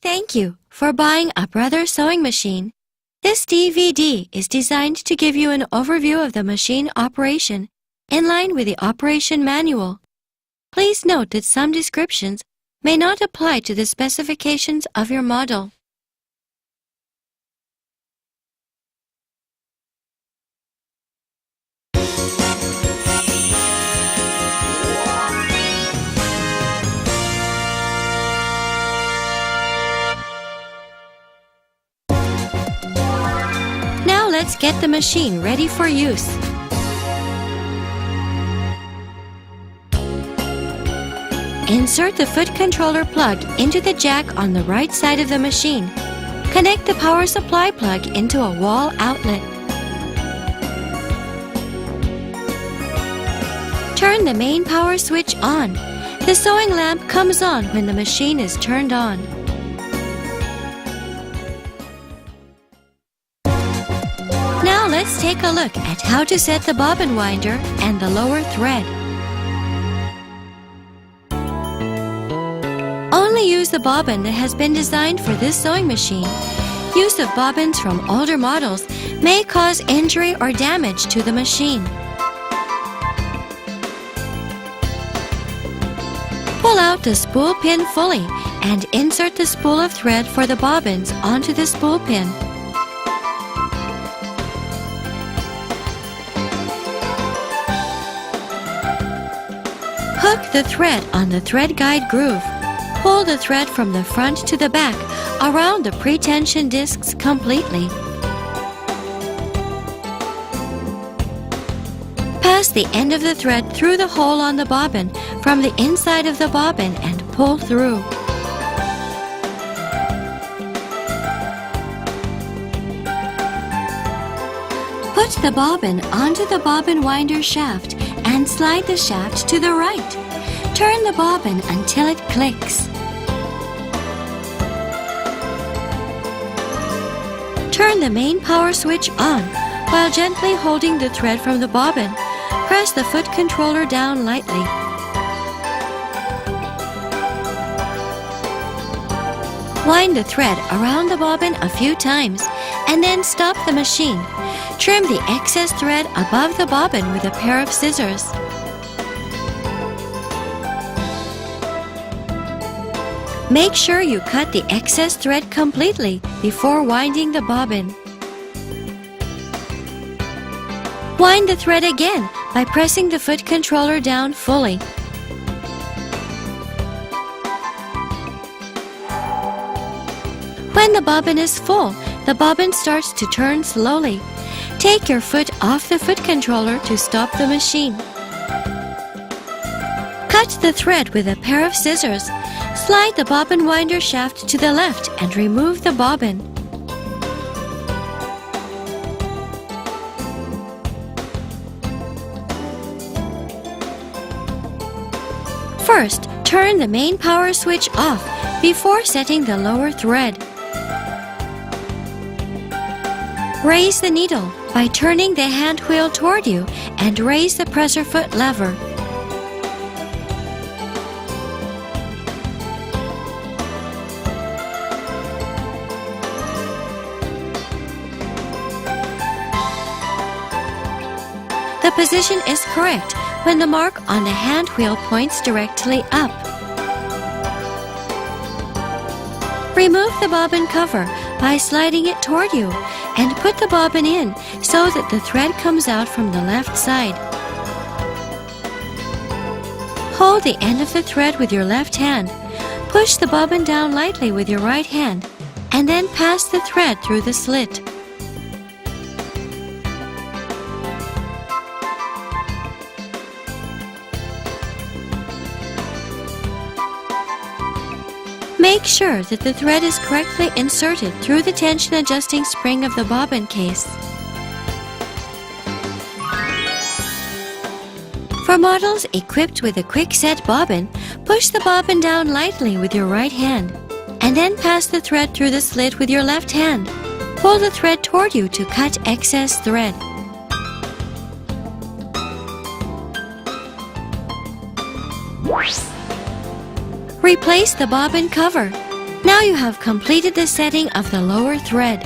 Thank you for buying a Brother sewing machine. This DVD is designed to give you an overview of the machine operation in line with the operation manual. Please note that some descriptions may not apply to the specifications of your model. Now let's get the machine ready for use. Insert the foot controller plug into the jack on the right side of the machine. Connect the power supply plug into a wall outlet. Turn the main power switch on. The sewing lamp comes on when the machine is turned on. Now let's take a look at how to set the bobbin winder and the lower thread. Only use the bobbin that has been designed for this sewing machine. Use of bobbins from older models may cause injury or damage to the machine. Pull out the spool pin fully and insert the spool of thread for the bobbins onto the spool pin. Hook the thread on the thread guide groove. Pull the thread from the front to the back around the pre-tension discs completely. Pass the end of the thread through the hole on the bobbin from the inside of the bobbin and pull through. Put the bobbin onto the bobbin winder shaft and slide the shaft to the right. Turn the bobbin until it clicks. Turn the main power switch on while gently holding the thread from the bobbin. Press the foot controller down lightly. Wind the thread around the bobbin a few times and then stop the machine. Trim the excess thread above the bobbin with a pair of scissors. Make sure you cut the excess thread completely before winding the bobbin. Wind the thread again by pressing the foot controller down fully. When the bobbin is full, the bobbin starts to turn slowly. Take your foot off the foot controller to stop the machine. Cut the thread with a pair of scissors. Slide the bobbin winder shaft to the left and remove the bobbin. First, turn the main power switch off before setting the lower thread. Raise the needle by turning the hand wheel toward you and raise the presser foot lever. The position is correct when the mark on the hand wheel points directly up. Remove the bobbin cover by sliding it toward you and put the bobbin in so that the thread comes out from the left side. Hold the end of the thread with your left hand. Push the bobbin down lightly with your right hand and then pass the thread through the slit. Make sure that the thread is correctly inserted through the tension adjusting spring of the bobbin case. For models equipped with a quick set bobbin, push the bobbin down lightly with your right hand and then pass the thread through the slit with your left hand. Pull the thread toward you to cut excess thread. Replace the bobbin cover. Now you have completed the setting of the lower thread.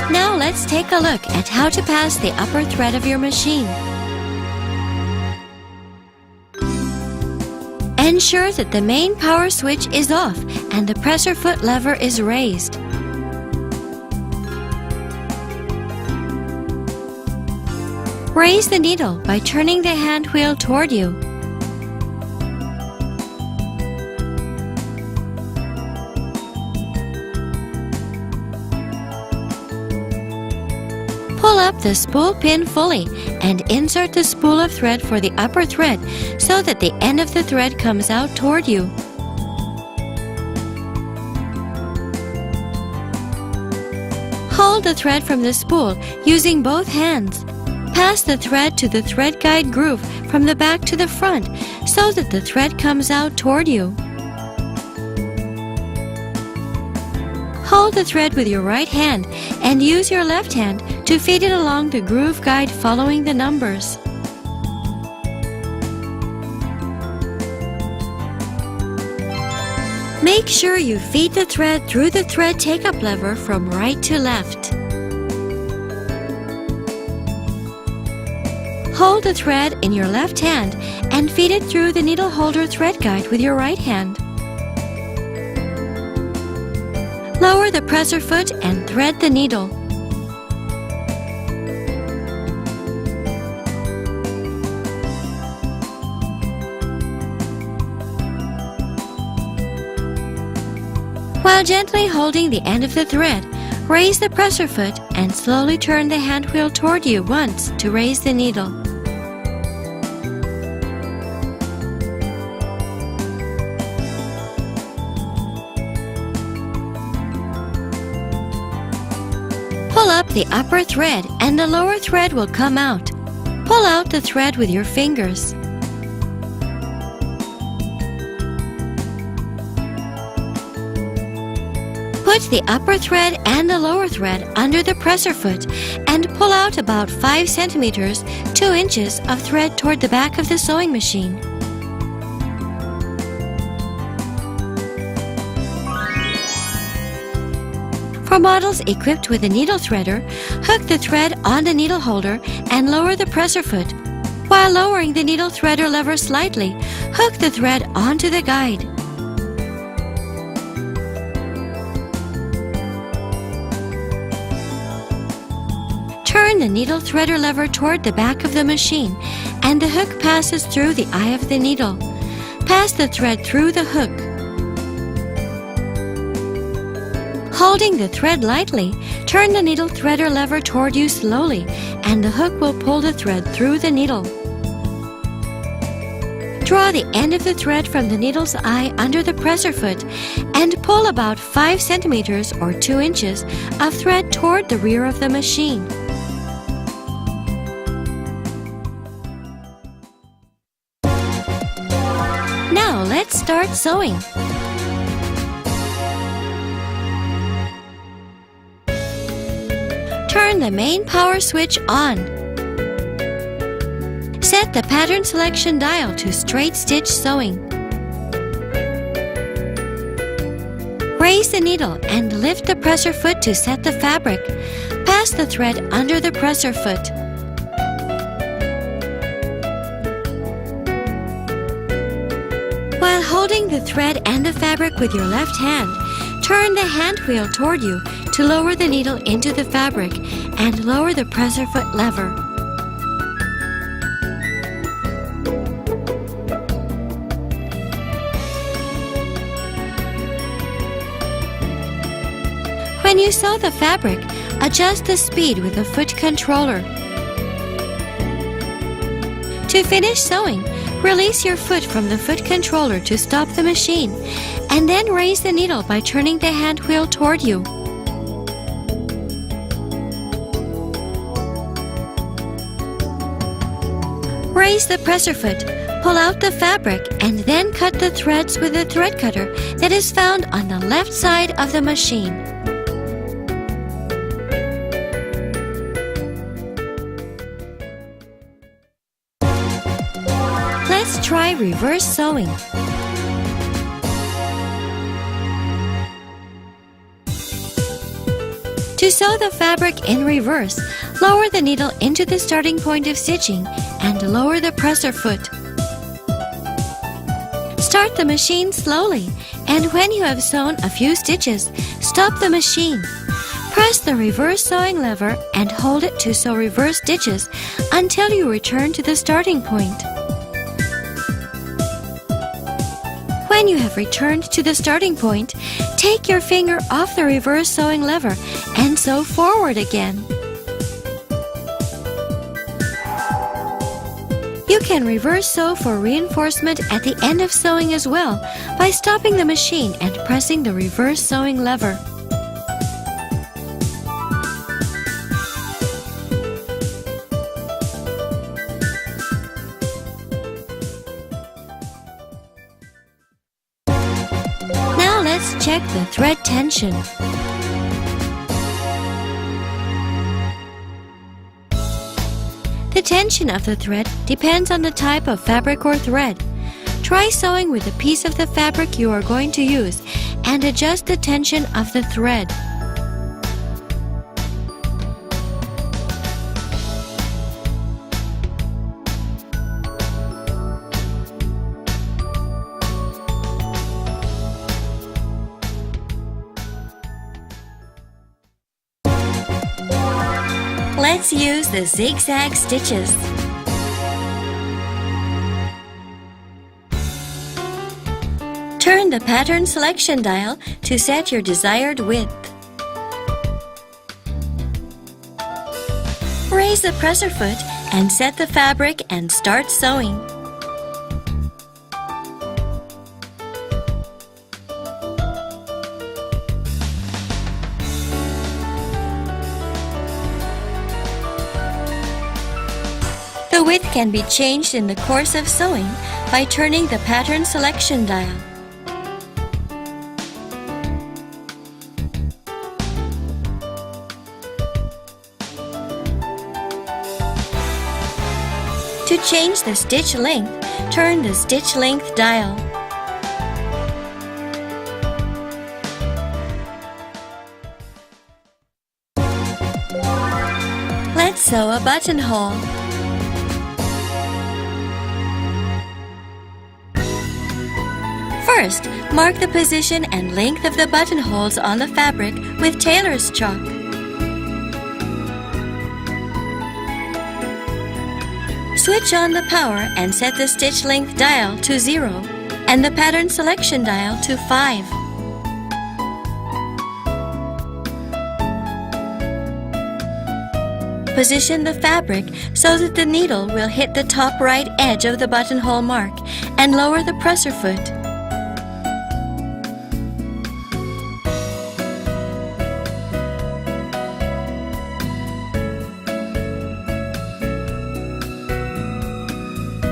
Now let's take a look at how to pass the upper thread of your machine. Ensure that the main power switch is off and the presser foot lever is raised. Raise the needle by turning the hand wheel toward you. Pull up the spool pin fully and insert the spool of thread for the upper thread so that the end of the thread comes out toward you. Hold the thread from the spool using both hands. Pass the thread to the thread guide groove from the back to the front so that the thread comes out toward you. Hold the thread with your right hand and use your left hand to feed it along the groove guide following the numbers. Make sure you feed the thread through the thread take-up lever from right to left. Hold the thread in your left hand and feed it through the needle holder thread guide with your right hand. Lower the presser foot and thread the needle. While gently holding the end of the thread, raise the presser foot and slowly turn the hand wheel toward you once to raise the needle. Pull up the upper thread and the lower thread will come out. Pull out the thread with your fingers. Put the upper thread and the lower thread under the presser foot and pull out about 5 centimeters, 2 inches of thread toward the back of the sewing machine. For models equipped with a needle threader, hook the thread on the needle holder and lower the presser foot. While lowering the needle threader lever slightly, hook the thread onto the guide. Turn the needle threader lever toward the back of the machine and the hook passes through the eye of the needle. Pass the thread through the hook. Holding the thread lightly, turn the needle threader lever toward you slowly and the hook will pull the thread through the needle. Draw the end of the thread from the needle's eye under the presser foot and pull about 5 centimeters or 2 inches of thread toward the rear of the machine. Now let's start sewing. Turn the main power switch on. Set the pattern selection dial to straight stitch sewing. Raise the needle and lift the presser foot to set the fabric. Pass the thread under the presser foot. While holding the thread and the fabric with your left hand, turn the hand wheel toward you to lower the needle into the fabric and lower the presser foot lever. When you sew the fabric, adjust the speed with the foot controller. To finish sewing, release your foot from the foot controller to stop the machine, and then raise the needle by turning the hand wheel toward you. Raise the presser foot, pull out the fabric, and then cut the threads with the thread cutter that is found on the left side of the machine. try reverse sewing. To sew the fabric in reverse, lower the needle into the starting point of stitching and lower the presser foot. Start the machine slowly, and when you have sewn a few stitches, stop the machine. Press the reverse sewing lever and hold it to sew reverse stitches until you return to the starting point. When you have returned to the starting point, take your finger off the reverse sewing lever and sew forward again. You can reverse sew for reinforcement at the end of sewing as well by stopping the machine and pressing the reverse sewing lever. Now let's check the thread tension. The tension of the thread depends on the type of fabric or thread. Try sewing with the piece of the fabric you are going to use and adjust the tension of the thread. Let's use the zigzag stitches. Turn the pattern selection dial to set your desired width. Raise the presser foot and set the fabric and start sewing. The width can be changed in the course of sewing by turning the pattern selection dial. To change the stitch length, turn the stitch length dial. Let's sew a buttonhole. First, mark the position and length of the buttonholes on the fabric with tailor's chalk. Switch on the power and set the stitch length dial to 0 and the pattern selection dial to 5. Position the fabric so that the needle will hit the top right edge of the buttonhole mark and lower the presser foot.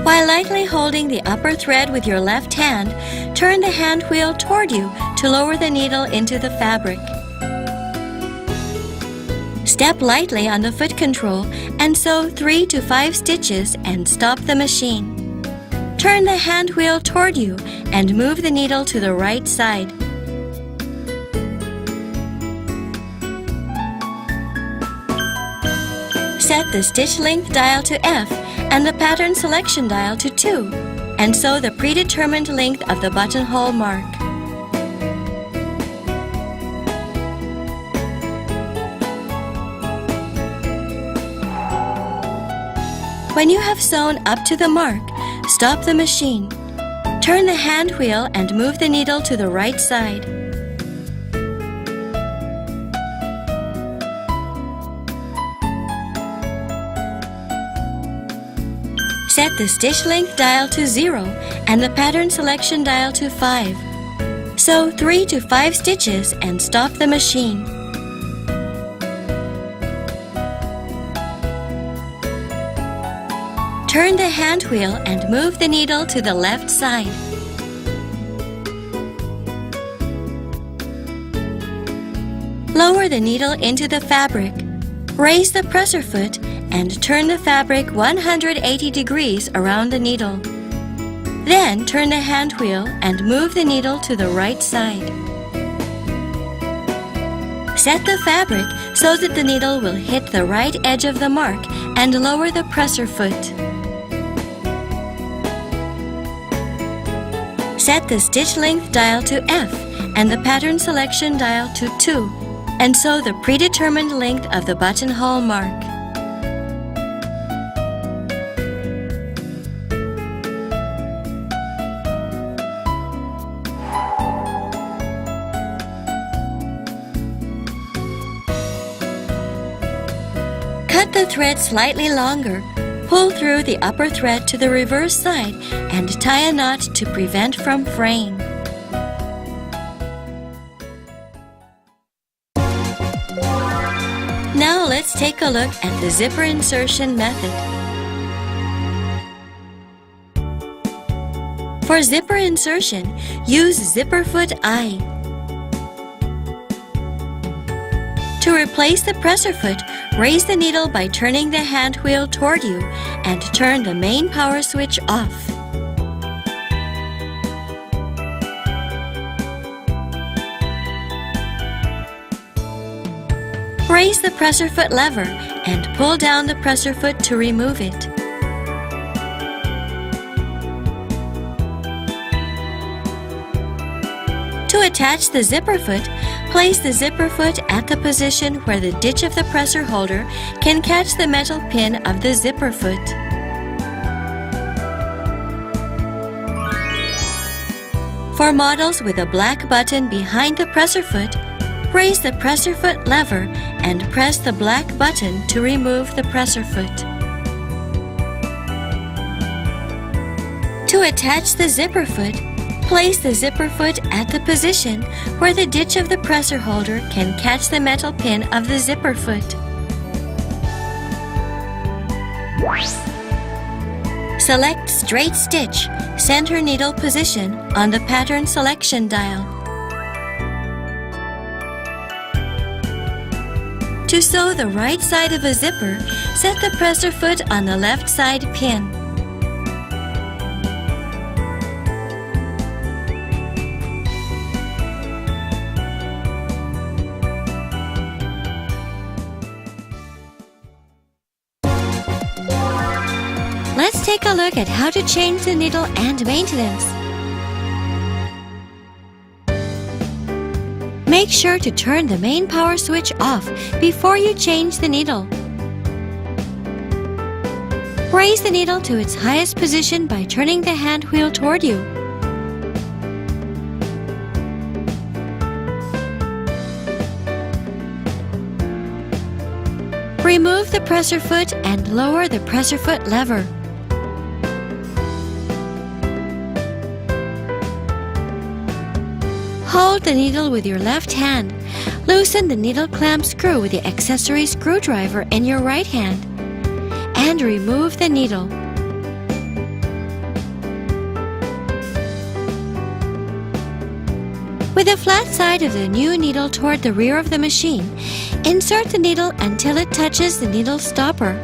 While lightly holding the upper thread with your left hand, turn the hand wheel toward you to lower the needle into the fabric. Step lightly on the foot control and sew 3 to 5 stitches and stop the machine. Turn the hand wheel toward you and move the needle to the right side. Set the stitch length dial to F and the pattern selection dial to 2 and sew the predetermined length of the buttonhole mark. When you have sewn up to the mark, stop the machine. Turn the hand wheel and move the needle to the right side. Set the stitch length dial to 0 and the pattern selection dial to 5. Sew 3 to 5 stitches and stop the machine. Turn the hand wheel and move the needle to the left side. Lower the needle into the fabric. Raise the presser foot and turn the fabric 180 degrees around the needle. Then turn the hand wheel and move the needle to the right side. Set the fabric so that the needle will hit the right edge of the mark and lower the presser foot. Set the stitch length dial to F and the pattern selection dial to 2 and sew the predetermined length of the buttonhole mark. Cut the thread slightly longer. Pull through the upper thread to the reverse side and tie a knot to prevent from fraying. Now let's take a look at the zipper insertion method. For zipper insertion, use zipper foot I. To replace the presser foot, raise the needle by turning the hand wheel toward you and turn the main power switch off. Raise the presser foot lever and pull down the presser foot to remove it. To attach the zipper foot, place the zipper foot at the position where the ditch of the presser holder can catch the metal pin of the zipper foot. For models with a black button behind the presser foot, raise the presser foot lever and press the black button to remove the presser foot. To attach the zipper foot, place the zipper foot at the position where the ditch of the presser holder can catch the metal pin of the zipper foot. Select straight stitch, center needle position on the pattern selection dial. To sew the right side of a zipper, set the presser foot on the left side pin. Let's take a look at how to change the needle and maintenance. Make sure to turn the main power switch off before you change the needle. Raise the needle to its highest position by turning the hand wheel toward you. Remove the presser foot and lower the presser foot lever. Hold the needle with your left hand. Loosen the needle clamp screw with the accessory screwdriver in your right hand and remove the needle. With the flat side of the new needle toward the rear of the machine, insert the needle until it touches the needle stopper.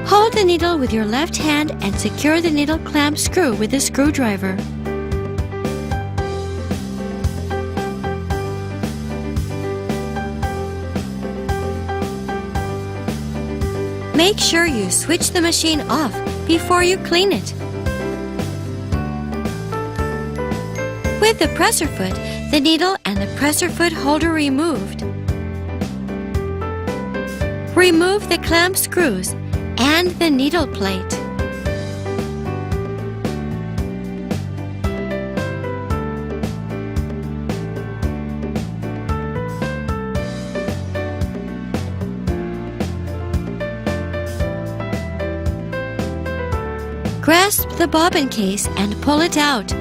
Hold the needle with your left hand and secure the needle clamp screw with the screwdriver. Make sure you switch the machine off before you clean it. With the presser foot, the needle and the presser foot holder removed, remove the clamp screws and the needle plate. Grasp the bobbin case and pull it out.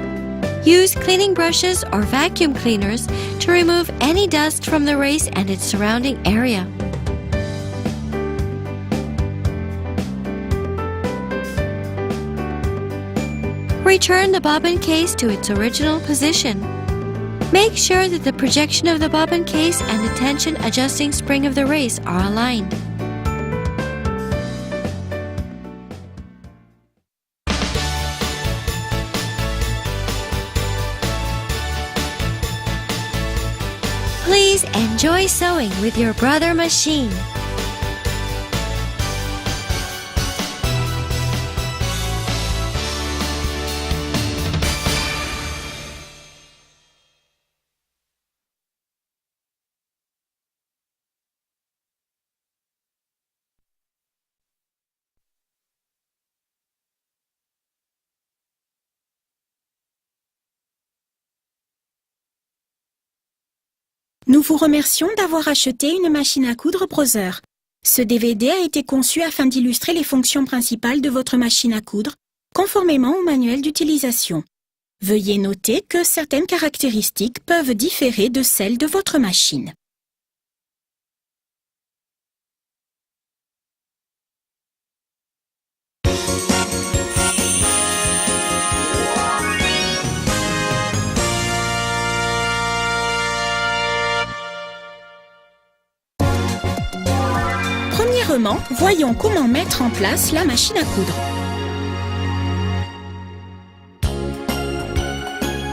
Use cleaning brushes or vacuum cleaners to remove any dust from the race and its surrounding area. Return the bobbin case to its original position. Make sure that the projection of the bobbin case and the tension adjusting spring of the race are aligned. Please enjoy sewing with your brother machine. Nous vous remercions d'avoir acheté une machine à coudre Brother. Ce DVD a été conçu afin d'illustrer les fonctions principales de votre machine à coudre, conformément au manuel d'utilisation. Veuillez noter que certaines caractéristiques peuvent différer de celles de votre machine. Premièrement, voyons comment mettre en place la machine à coudre.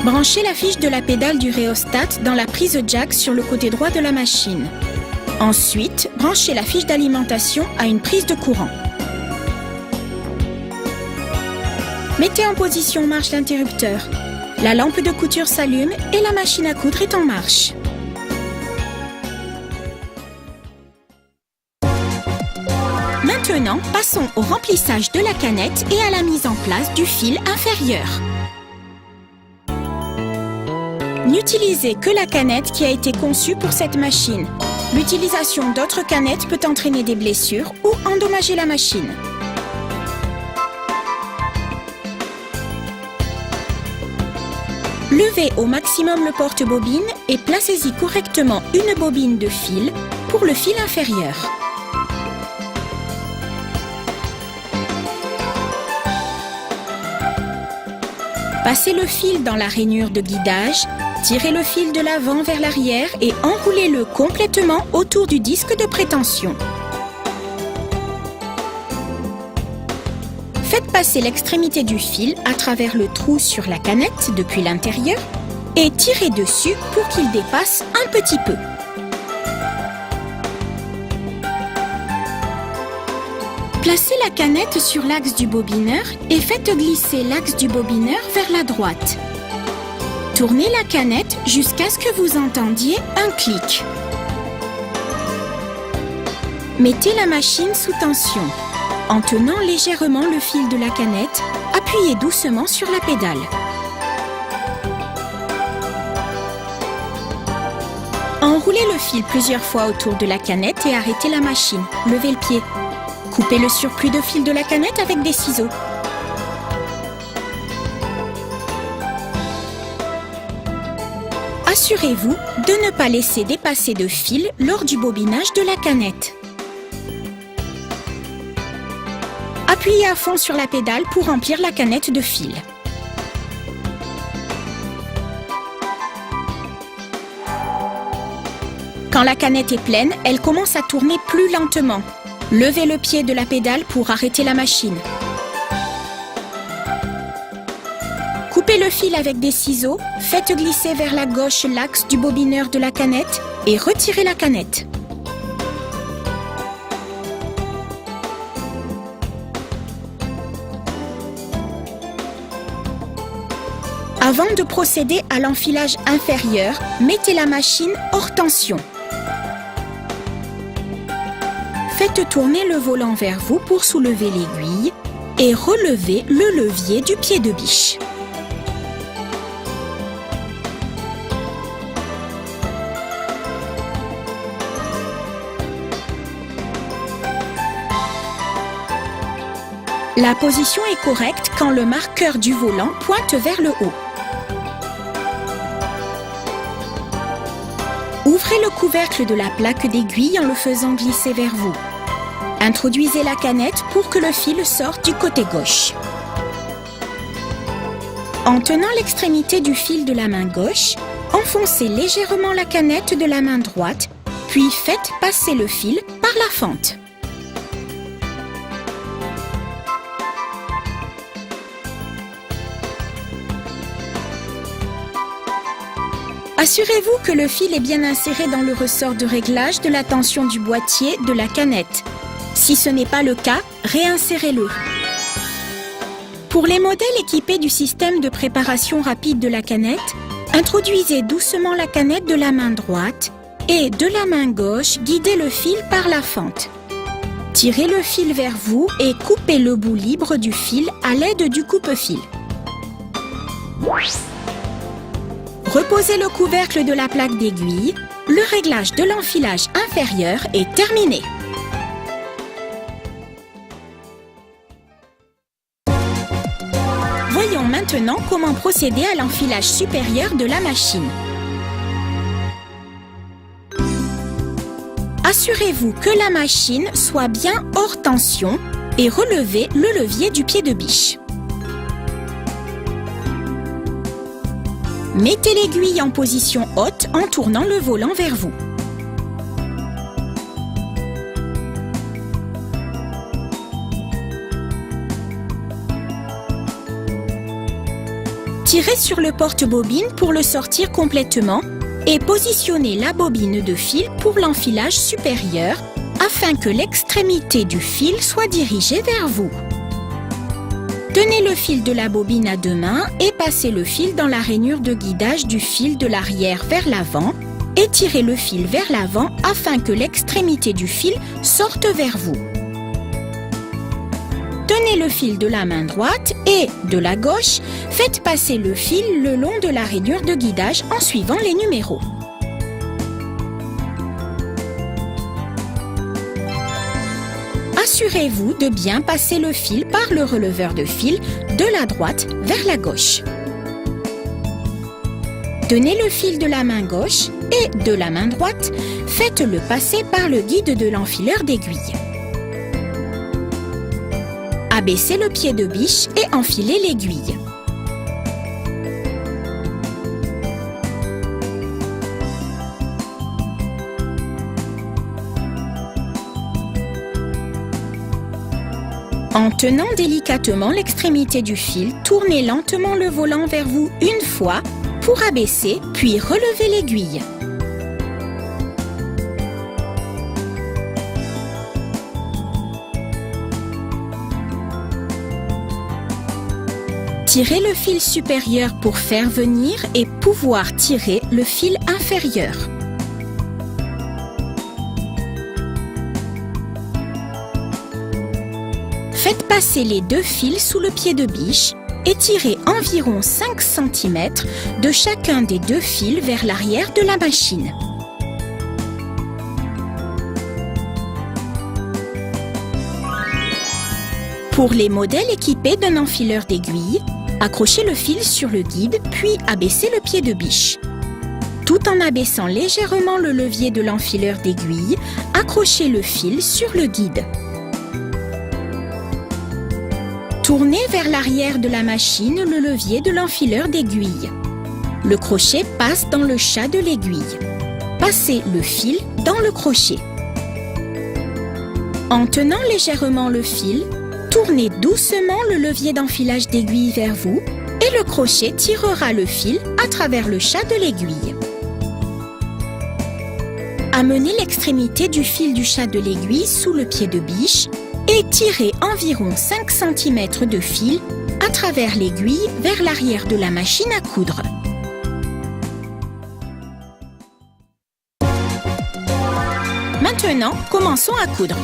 Branchez la fiche de la pédale du rhéostat dans la prise jack sur le côté droit de la machine. Ensuite, branchez la fiche d'alimentation à une prise de courant. Mettez en position marche l'interrupteur. La lampe de couture s'allume et la machine à coudre est en marche. Maintenant, passons au remplissage de la canette et à la mise en place du fil inférieur. N'utilisez que la canette qui a été conçue pour cette machine. L'utilisation d'autres canettes peut entraîner des blessures ou endommager la machine. Levez au maximum le porte-bobine et placez-y correctement une bobine de fil pour le fil inférieur. Passez le fil dans la rainure de guidage, tirez le fil de l'avant vers l'arrière et enroulez-le complètement autour du disque de prétention. Faites passer l'extrémité du fil à travers le trou sur la canette depuis l'intérieur et tirez dessus pour qu'il dépasse un petit peu. Placez la canette sur l'axe du bobineur et faites glisser l'axe du bobineur vers la droite. Tournez la canette jusqu'à ce que vous entendiez un clic. Mettez la machine sous tension. En tenant légèrement le fil de la canette, appuyez doucement sur la pédale. Enroulez le fil plusieurs fois autour de la canette et arrêtez la machine. Levez le pied. Coupez le surplus de fil de la canette avec des ciseaux. Assurez-vous de ne pas laisser dépasser de fil lors du bobinage de la canette. Appuyez à fond sur la pédale pour remplir la canette de fil. Quand la canette est pleine, elle commence à tourner plus lentement. Levez le pied de la pédale pour arrêter la machine. Coupez le fil avec des ciseaux, faites glisser vers la gauche l'axe du bobineur de la canette et retirez la canette. Avant de procéder à l'enfilage inférieur, mettez la machine hors tension. Faites tourner le volant vers vous pour soulever l'aiguille et relevez le levier du pied de biche. La position est correcte quand le marqueur du volant pointe vers le haut. Ouvrez le couvercle de la plaque d'aiguille en le faisant glisser vers vous. Introduisez la canette pour que le fil sorte du côté gauche. En tenant l'extrémité du fil de la main gauche, Enfoncez légèrement la canette de la main droite, puis faites passer le fil par la fente. Assurez-vous que le fil est bien inséré dans le ressort de réglage de la tension du boîtier de la canette. Si ce n'est pas le cas, réinsérez-le. Pour les modèles équipés du système de préparation rapide de la canette, introduisez doucement la canette de la main droite et de la main gauche, guidez le fil par la fente. Tirez le fil vers vous et coupez le bout libre du fil à l'aide du coupe-fil. Reposez le couvercle de la plaque d'aiguille. Le réglage de l'enfilage inférieur est terminé. Voyons maintenant comment procéder à l'enfilage supérieur de la machine. Assurez-vous que la machine soit bien hors tension et relevez le levier du pied de biche. Mettez l'aiguille en position haute en tournant le volant vers vous. Tirez sur le porte-bobine pour le sortir complètement et positionnez la bobine de fil pour l'enfilage supérieur afin que l'extrémité du fil soit dirigée vers vous. Tenez le fil de la bobine à deux mains et passez le fil dans la rainure de guidage du fil de l'arrière vers l'avant et tirez le fil vers l'avant afin que l'extrémité du fil sorte vers vous. Tenez le fil de la main droite et de la gauche, faites passer le fil le long de la rainure de guidage en suivant les numéros. Assurez-vous de bien passer le fil par le releveur de fil de la droite vers la gauche. Tenez le fil de la main gauche et de la main droite, faites-le passer par le guide de l'enfileur d'aiguille. Abaissez le pied de biche et enfilez l'aiguille. En tenant délicatement l'extrémité du fil, tournez lentement le volant vers vous une fois pour abaisser, puis relevez l'aiguille. Tirez le fil supérieur pour faire venir et pouvoir tirer le fil inférieur. Faites passer les deux fils sous le pied de biche et tirez environ 5 cm de chacun des deux fils vers l'arrière de la machine. Pour les modèles équipés d'un enfileur d'aiguille, accrochez le fil sur le guide puis abaissez le pied de biche. Tout en abaissant légèrement le levier de l'enfileur d'aiguille, accrochez le fil sur le guide. Tournez vers l'arrière de la machine le levier de l'enfileur d'aiguille. Le crochet passe dans le chat de l'aiguille. Passez le fil dans le crochet. En tenant légèrement le fil, tournez doucement le levier d'enfilage d'aiguille vers vous et le crochet tirera le fil à travers le chat de l'aiguille. Amenez l'extrémité du fil du chat de l'aiguille sous le pied de biche et tirez environ 5 cm de fil à travers l'aiguille vers l'arrière de la machine à coudre. Maintenant, commençons à coudre.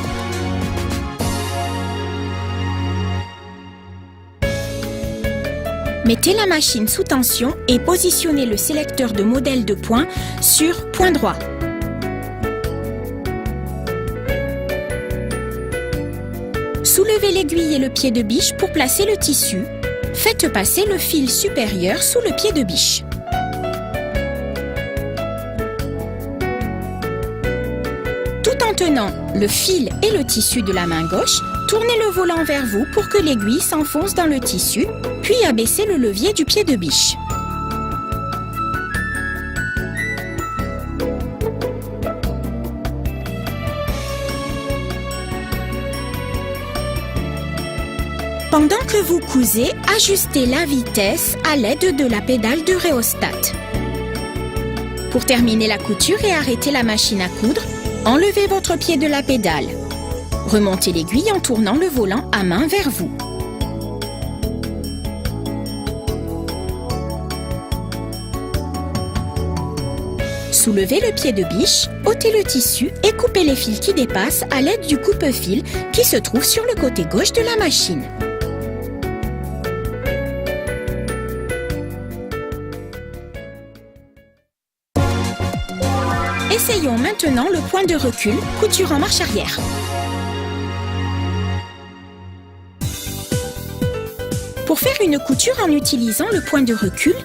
Mettez la machine sous tension et positionnez le sélecteur de modèle de point sur point droit. Soulevez l'aiguille et le pied de biche pour placer le tissu. Faites passer le fil supérieur sous le pied de biche. Tout en tenant le fil et le tissu de la main gauche, tournez le volant vers vous pour que l'aiguille s'enfonce dans le tissu, puis abaissez le levier du pied de biche. Pendant que vous cousez, ajustez la vitesse à l'aide de la pédale de rhéostat. Pour terminer la couture et arrêter la machine à coudre, enlevez votre pied de la pédale. Remontez l'aiguille en tournant le volant à main vers vous. Soulevez le pied de biche, ôtez le tissu et coupez les fils qui dépassent à l'aide du coupe-fil qui se trouve sur le côté gauche de la machine. Essayons maintenant le point de recul, couture en marche arrière. Pour faire une couture en utilisant le point de recul,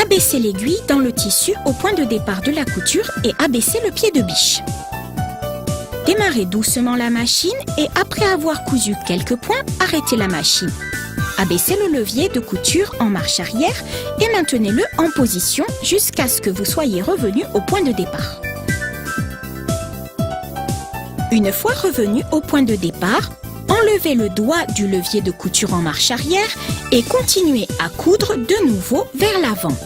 abaissez l'aiguille dans le tissu au point de départ de la couture et abaissez le pied de biche. Démarrez doucement la machine et après avoir cousu quelques points, arrêtez la machine. Abaissez le levier de couture en marche arrière et maintenez-le en position jusqu'à ce que vous soyez revenu au point de départ. Une fois revenu au point de départ, enlevez le doigt du levier de couture en marche arrière et continuez à coudre de nouveau vers l'avant.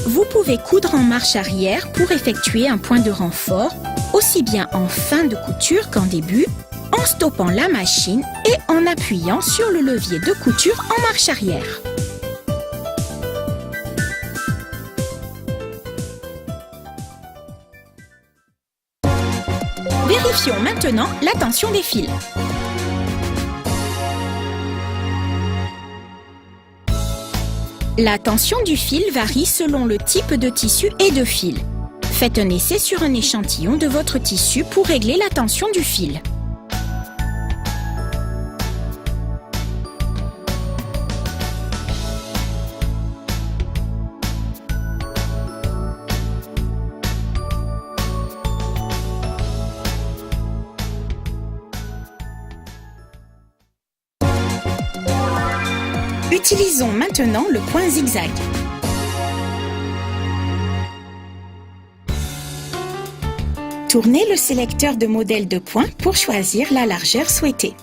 Vous pouvez coudre en marche arrière pour effectuer un point de renfort, aussi bien en fin de couture qu'en début, en stoppant la machine et en appuyant sur le levier de couture en marche arrière. Vérifions maintenant la tension des fils. La tension du fil varie selon le type de tissu et de fil. Faites un essai sur un échantillon de votre tissu pour régler la tension du fil. Utilisons maintenant le point zigzag. Tournez le sélecteur de modèle de point pour choisir la largeur souhaitée.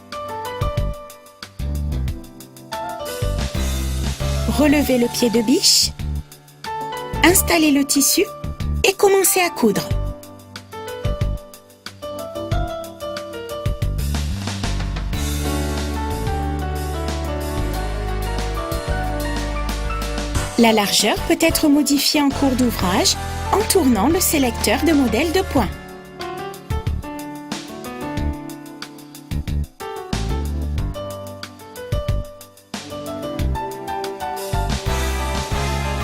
Relevez le pied de biche, installez le tissu et commencez à coudre. La largeur peut être modifiée en cours d'ouvrage en tournant le sélecteur de modèle de point.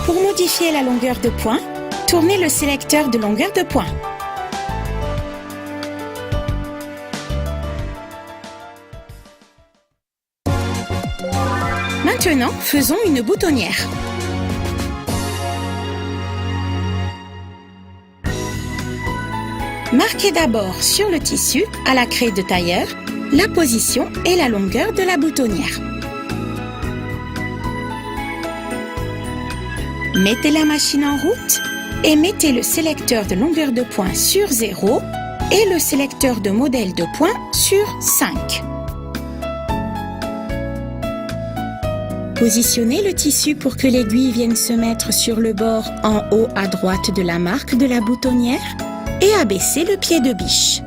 Pour modifier la longueur de point, tournez le sélecteur de longueur de point. Maintenant, faisons une boutonnière. Marquez d'abord sur le tissu, à la craie de tailleur, la position et la longueur de la boutonnière. Mettez la machine en route et mettez le sélecteur de longueur de point sur 0 et le sélecteur de modèle de point sur 5. Positionnez le tissu pour que l'aiguille vienne se mettre sur le bord en haut à droite de la marque de la boutonnière et abaissez le pied de biche.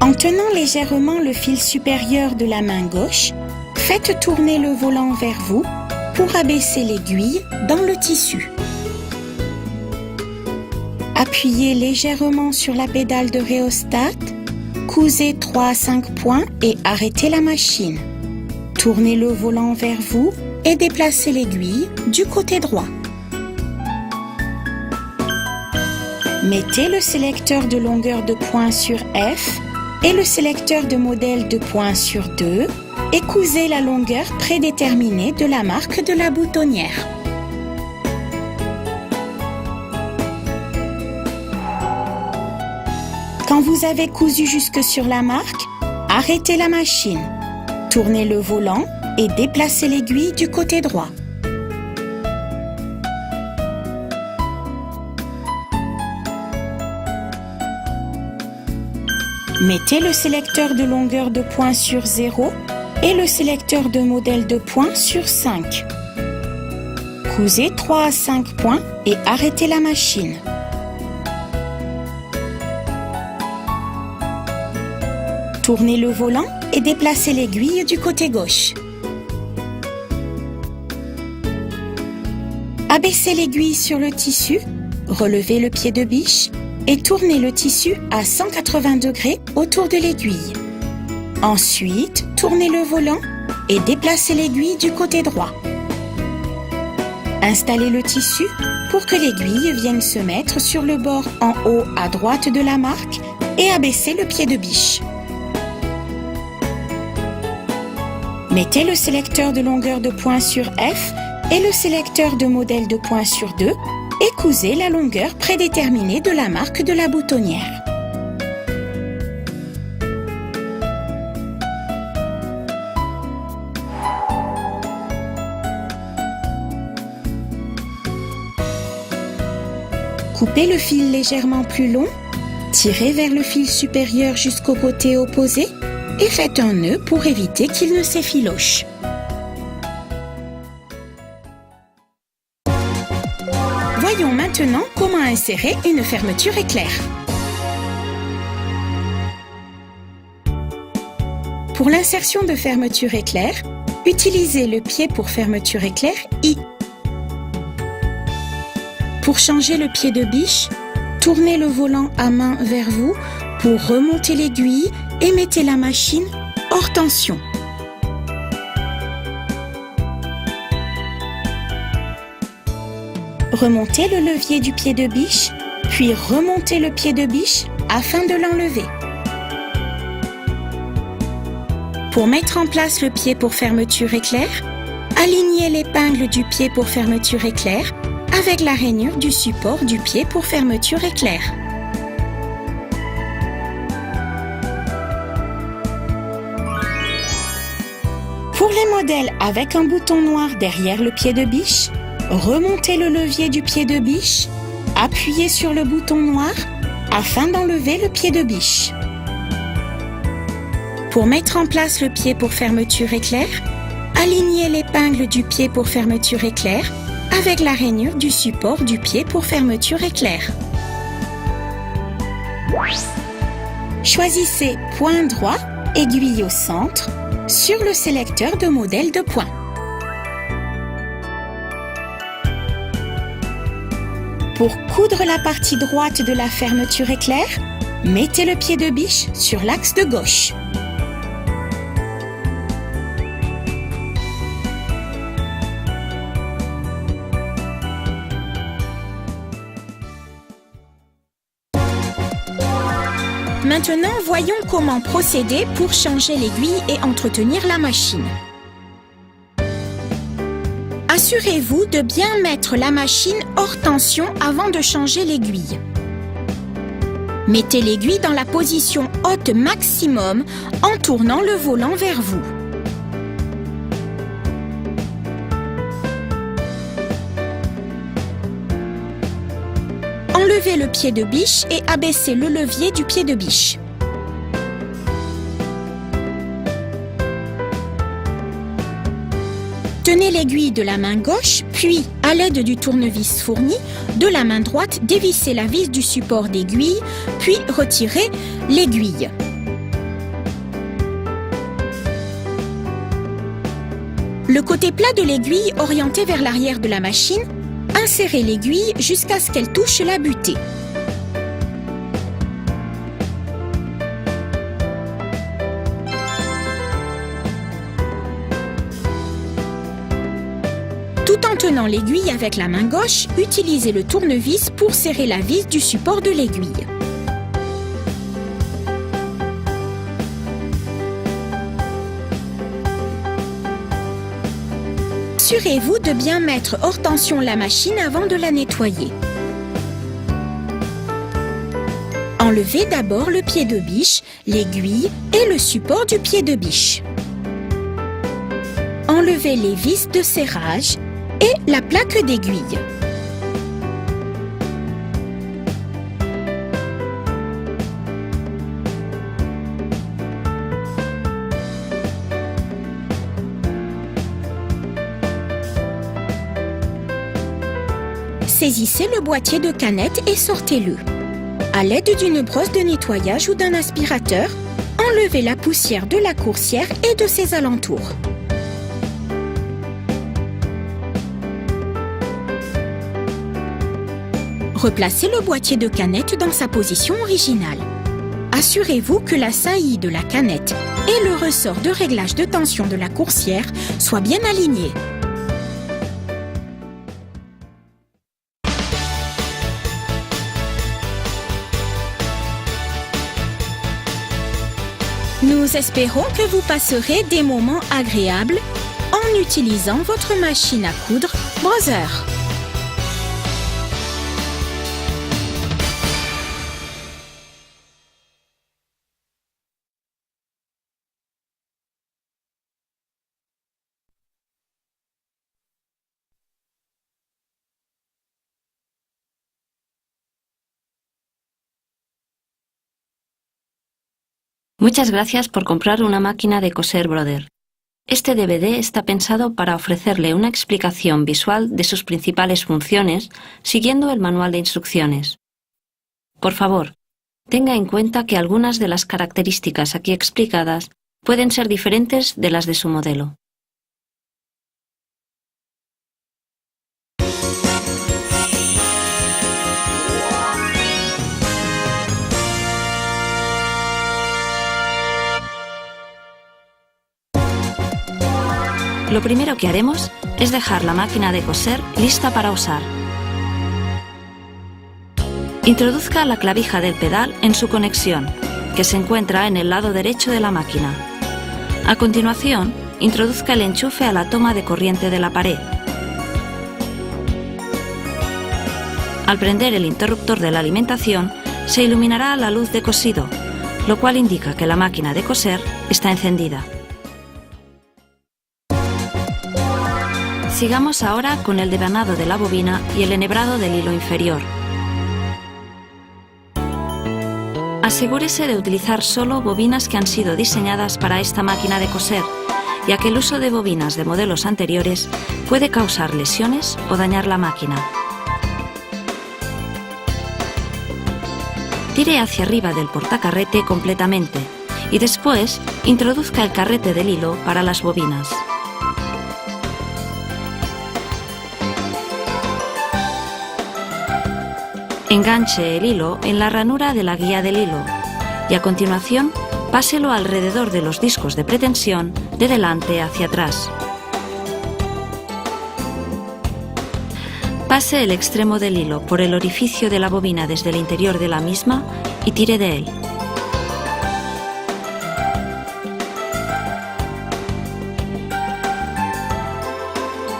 En tenant légèrement le fil supérieur de la main gauche, faites tourner le volant vers vous pour abaisser l'aiguille dans le tissu. Appuyez légèrement sur la pédale de rhéostat, cousez 3 à 5 points et arrêtez la machine. Tournez le volant vers vous et déplacez l'aiguille du côté droit. Mettez le sélecteur de longueur de point sur F et le sélecteur de modèle de point sur 2 et cousez la longueur prédéterminée de la marque de la boutonnière. Quand vous avez cousu jusque sur la marque, arrêtez la machine. Tournez le volant et déplacez l'aiguille du côté droit. Mettez le sélecteur de longueur de pointe sur 0 et le sélecteur de modèle de pointe sur 5. Cousez 3 à 5 points et arrêtez la machine. Tournez le volant et déplacez l'aiguille du côté gauche. Abaissez l'aiguille sur le tissu, relevez le pied de biche et tournez le tissu à 180 degrés autour de l'aiguille. Ensuite, tournez le volant et déplacez l'aiguille du côté droit. Installez le tissu pour que l'aiguille vienne se mettre sur le bord en haut à droite de la marque et abaissez le pied de biche. Mettez le sélecteur de longueur de pointe sur F et le sélecteur de modèle de pointe sur 2 et cousez la longueur prédéterminée de la marque de la boutonnière. Coupez le fil légèrement plus long, tirez vers le fil supérieur jusqu'au côté opposé et faites un nœud pour éviter qu'il ne s'effiloche. Voyons maintenant comment insérer une fermeture éclair. Pour l'insertion de fermeture éclair, utilisez le pied pour fermeture éclair I. Pour changer le pied de biche, tournez le volant à main vers vous pour remonter l'aiguille et mettez la machine hors tension. Remontez le levier du pied de biche, puis remontez le pied de biche afin de l'enlever. Pour mettre en place le pied pour fermeture éclair, alignez l'épingle du pied pour fermeture éclair avec la rainure du support du pied pour fermeture éclair. Pour les modèles avec un bouton noir derrière le pied de biche, remontez le levier du pied de biche, appuyez sur le bouton noir afin d'enlever le pied de biche. Pour mettre en place le pied pour fermeture éclair, alignez l'épingle du pied pour fermeture éclair avec la rainure du support du pied pour fermeture éclair. Choisissez point droit, aiguille au centre, sur le sélecteur de modèle de point. Pour coudre la partie droite de la fermeture éclair, mettez le pied de biche sur l'axe de gauche. Maintenant, voyons comment procéder pour changer l'aiguille et entretenir la machine. Assurez-vous de bien mettre la machine hors tension avant de changer l'aiguille. Mettez l'aiguille dans la position haute maximum en tournant le volant vers vous. Enlevez le pied de biche et abaissez le levier du pied de biche. Tenez l'aiguille de la main gauche, puis, à l'aide du tournevis fourni, de la main droite, dévissez la vis du support d'aiguille, puis retirez l'aiguille. Le côté plat de l'aiguille orienté vers l'arrière de la machine, insérez l'aiguille jusqu'à ce qu'elle touche la butée. Tout en tenant l'aiguille avec la main gauche, utilisez le tournevis pour serrer la vis du support de l'aiguille. Assurez-vous de bien mettre hors tension la machine avant de la nettoyer. Enlevez d'abord le pied de biche, l'aiguille et le support du pied de biche. Enlevez les vis de serrage et la plaque d'aiguille. saisissez le boîtier de canettes et sortez-le. À l'aide d'une brosse de nettoyage ou d'un aspirateur, enlevez la poussière de la coursière et de ses alentours. Replacez le boîtier de canettes dans sa position originale. Assurez-vous que la saillie de la canette et le ressort de réglage de tension de la coursière soient bien alignés. Nous espérons que vous passerez des moments agréables en utilisant votre machine à coudre Brother. Muchas gracias por comprar una máquina de coser Brother. Este DVD está pensado para ofrecerle una explicación visual de sus principales funciones siguiendo el manual de instrucciones. Por favor, tenga en cuenta que algunas de las características aquí explicadas pueden ser diferentes de las de su modelo. Lo primero que haremos es dejar la máquina de coser lista para usar. Introduzca la clavija del pedal en su conexión, que se encuentra en el lado derecho de la máquina. A continuación, introduzca el enchufe a la toma de corriente de la pared. Al prender el interruptor de la alimentación, se iluminará la luz de cosido, lo cual indica que la máquina de coser está encendida. Sigamos ahora con el devanado de la bobina y el enhebrado del hilo inferior. Asegúrese de utilizar solo bobinas que han sido diseñadas para esta máquina de coser, ya que el uso de bobinas de modelos anteriores puede causar lesiones o dañar la máquina. Tire hacia arriba del portacarrete completamente y después introduzca el carrete del hilo para las bobinas. Enganche el hilo en la ranura de la guía del hilo y a continuación páselo alrededor de los discos de pretensión de delante hacia atrás. Pase el extremo del hilo por el orificio de la bobina desde el interior de la misma y tire de él.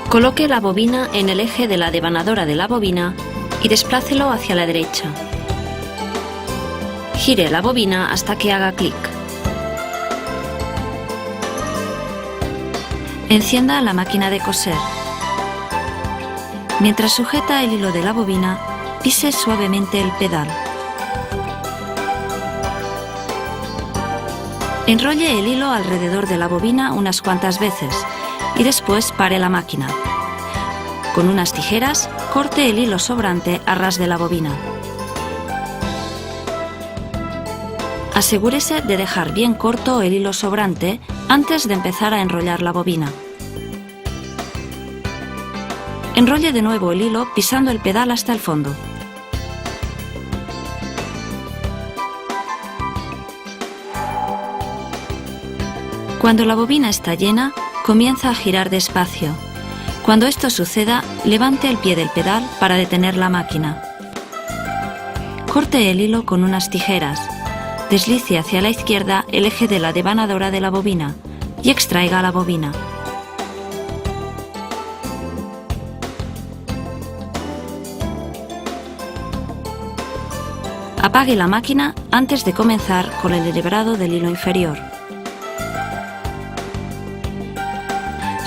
Coloque la bobina en el eje de la devanadora de la bobina y desplácelo hacia la derecha. Gire la bobina hasta que haga clic. Encienda la máquina de coser. Mientras sujeta el hilo de la bobina, pise suavemente el pedal. Enrolle el hilo alrededor de la bobina unas cuantas veces y después pare la máquina. Con unas tijeras, corte el hilo sobrante a ras de la bobina. Asegúrese de dejar bien corto el hilo sobrante antes de empezar a enrollar la bobina. Enrolle de nuevo el hilo pisando el pedal hasta el fondo. Cuando la bobina está llena, comienza a girar despacio. Cuando esto suceda, levante el pie del pedal para detener la máquina. Corte el hilo con unas tijeras. Deslice hacia la izquierda el eje de la devanadora de la bobina y extraiga la bobina. Apague la máquina antes de comenzar con el enhebrado del hilo inferior.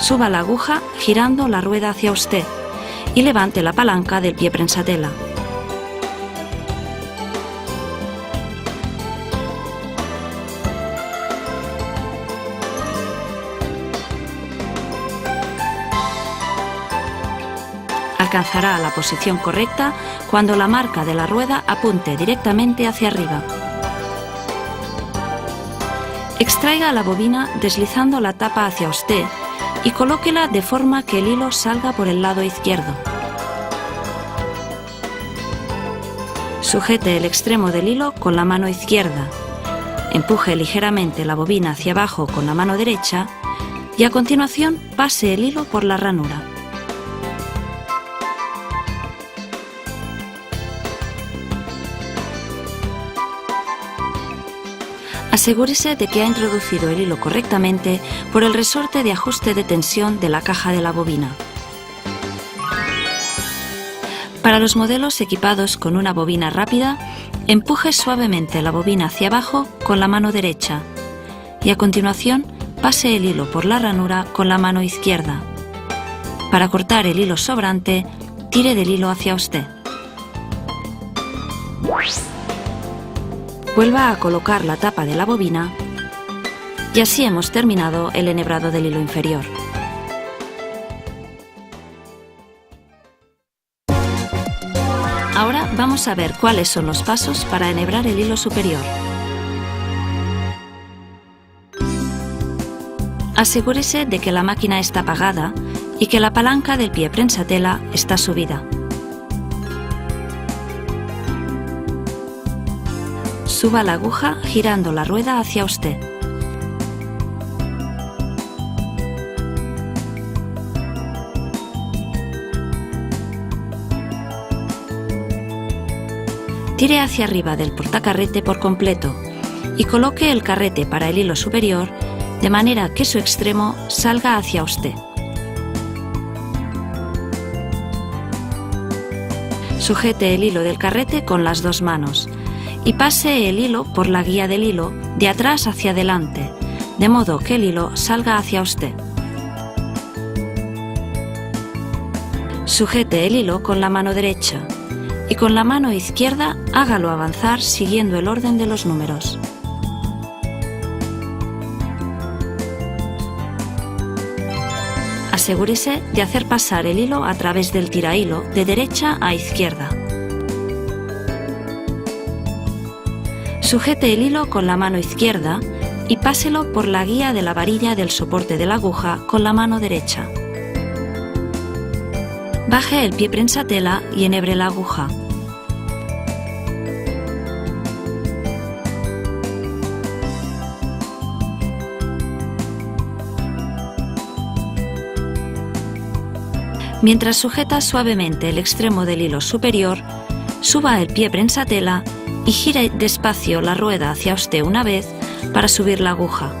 Suba la aguja girando la rueda hacia usted y levante la palanca del pie prensatela. Alcanzará la posición correcta cuando la marca de la rueda apunte directamente hacia arriba. Extraiga la bobina deslizando la tapa hacia usted y colóquela de forma que el hilo salga por el lado izquierdo. Sujete el extremo del hilo con la mano izquierda. Empuje ligeramente la bobina hacia abajo con la mano derecha y a continuación pase el hilo por la ranura. Asegúrese de que ha introducido el hilo correctamente por el resorte de ajuste de tensión de la caja de la bobina. Para los modelos equipados con una bobina rápida, empuje suavemente la bobina hacia abajo con la mano derecha y a continuación pase el hilo por la ranura con la mano izquierda. Para cortar el hilo sobrante, tire del hilo hacia usted. Vuelva a colocar la tapa de la bobina y así hemos terminado el enhebrado del hilo inferior. Ahora vamos a ver cuáles son los pasos para enhebrar el hilo superior. Asegúrese de que la máquina está apagada y que la palanca del pie prensatela está subida. Suba la aguja girando la rueda hacia usted. Tire hacia arriba del portacarrete por completo y coloque el carrete para el hilo superior de manera que su extremo salga hacia usted. Sujete el hilo del carrete con las dos manos y pase el hilo por la guía del hilo de atrás hacia adelante, de modo que el hilo salga hacia usted. Sujete el hilo con la mano derecha y con la mano izquierda hágalo avanzar siguiendo el orden de los números. Asegúrese de hacer pasar el hilo a través del tirahilo de derecha a izquierda. Sujete el hilo con la mano izquierda y páselo por la guía de la varilla del soporte de la aguja con la mano derecha. Baje el pie prensatela y enhebre la aguja. Mientras sujeta suavemente el extremo del hilo superior, suba el pie prensatela y gire despacio la rueda hacia usted una vez para subir la aguja.